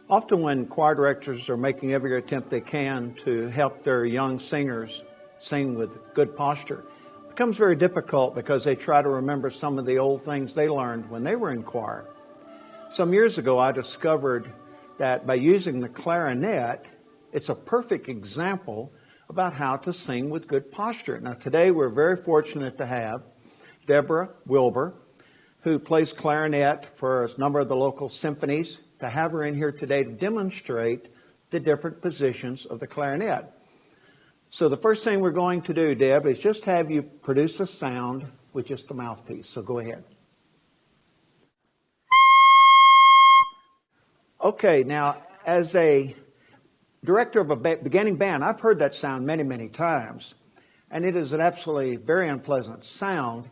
Often when choir directors are making every attempt they can to help their young singers sing with good posture, it becomes very difficult because they try to remember some of the old things they learned when they were in choir. Some years ago, I discovered that by using the clarinet, it's a perfect example about how to sing with good posture. Now, today we're very fortunate to have Deborah Wilbur, who plays clarinet for a number of the local symphonies, to have her in here today to demonstrate the different positions of the clarinet. So the first thing we're going to do, Deb, is just have you produce a sound with just the mouthpiece. So go ahead. Okay, now as a director of a beginning band, I've heard that sound many, many times, and it is an absolutely very unpleasant sound.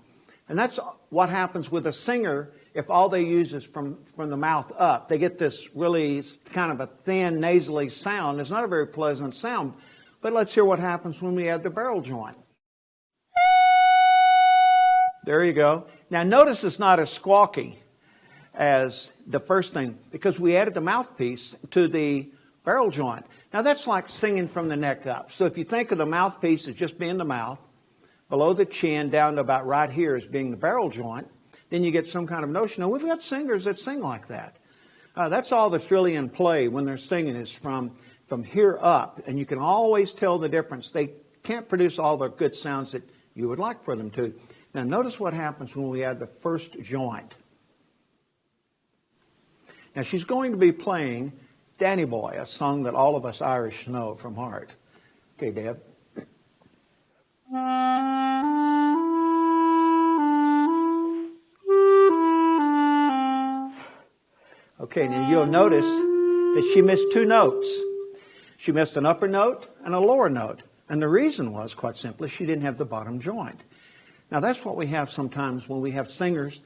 And that's what happens with a singer if all they use is from the mouth up. They get this really kind of a thin, nasally sound. It's not a very pleasant sound. But let's hear what happens when we add the barrel joint. There you go. Now notice it's not as squawky as the first thing because we added the mouthpiece to the barrel joint. Now that's like singing from the neck up. So if you think of the mouthpiece as just being the mouth, below the chin down to about right here as being the barrel joint, then you get some kind of notion. Now, we've got singers that sing like that. That's all that's really in play when they're singing is from here up. And you can always tell the difference. They can't produce all the good sounds that you would like for them to. Now, notice what happens when we add the first joint. Now, she's going to be playing Danny Boy, a song that all of us Irish know from heart. Okay, Deb. Okay, now you'll notice that she missed two notes. She missed an upper note and a lower note. And the reason was, quite simply, she didn't have the bottom joint. Now that's what we have sometimes when we have singers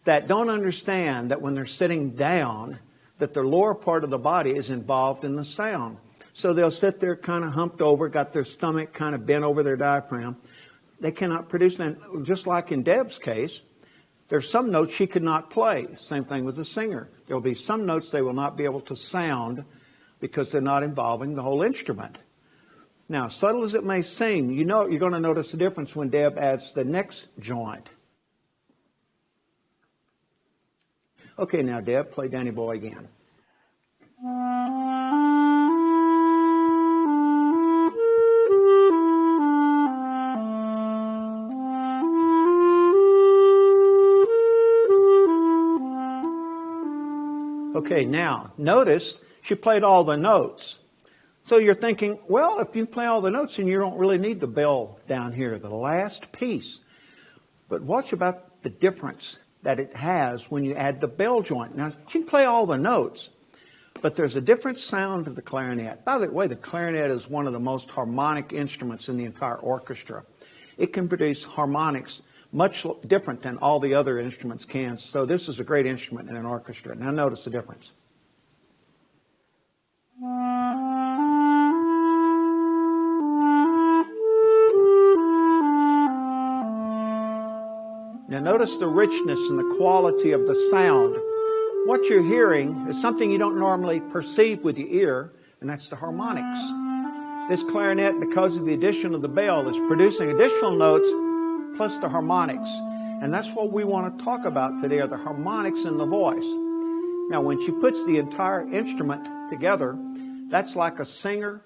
that don't understand that when they're sitting down, that their lower part of the body is involved in the sound. So they'll sit there kind of humped over, got their stomach kind of bent over their diaphragm. They cannot produce that. Just like in Deb's case, there's some notes she could not play. Same thing with the singer. There will be some notes they will not be able to sound because they're not involving the whole instrument. Now, subtle as it may seem, you're going to notice the difference when Deb adds the next joint. Okay, now Deb, play Danny Boy again. Okay, now, notice she played all the notes. So you're thinking, well, if you play all the notes, then you don't really need the bell down here, the last piece. But watch about the difference that it has when you add the bell joint. Now, she can play all the notes, but there's a different sound to the clarinet. By the way, the clarinet is one of the most harmonic instruments in the entire orchestra. It can produce harmonics much different than all the other instruments can. So this is a great instrument in an orchestra. Now notice the difference. Now notice the richness and the quality of the sound. What you're hearing is something you don't normally perceive with your ear, and that's the harmonics. This clarinet, because of the addition of the bell, is producing additional notes plus the harmonics. And that's what we want to talk about today, are the harmonics in the voice. Now, when she puts the entire instrument together, that's like a singer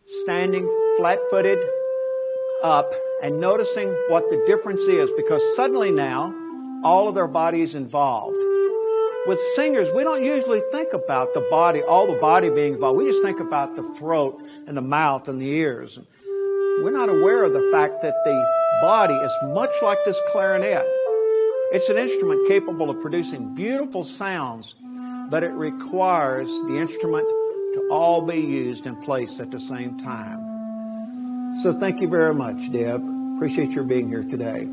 standing flat-footed up and noticing what the difference is, because suddenly now, all of their body is involved. With singers, we don't usually think about the body, all the body being involved. We just think about the throat and the mouth and the ears. We're not aware of the fact that the body is much like this clarinet. It's an instrument capable of producing beautiful sounds, but it requires the instrument to all be used and placed at the same time. So thank you very much, Deb. Appreciate your being here today.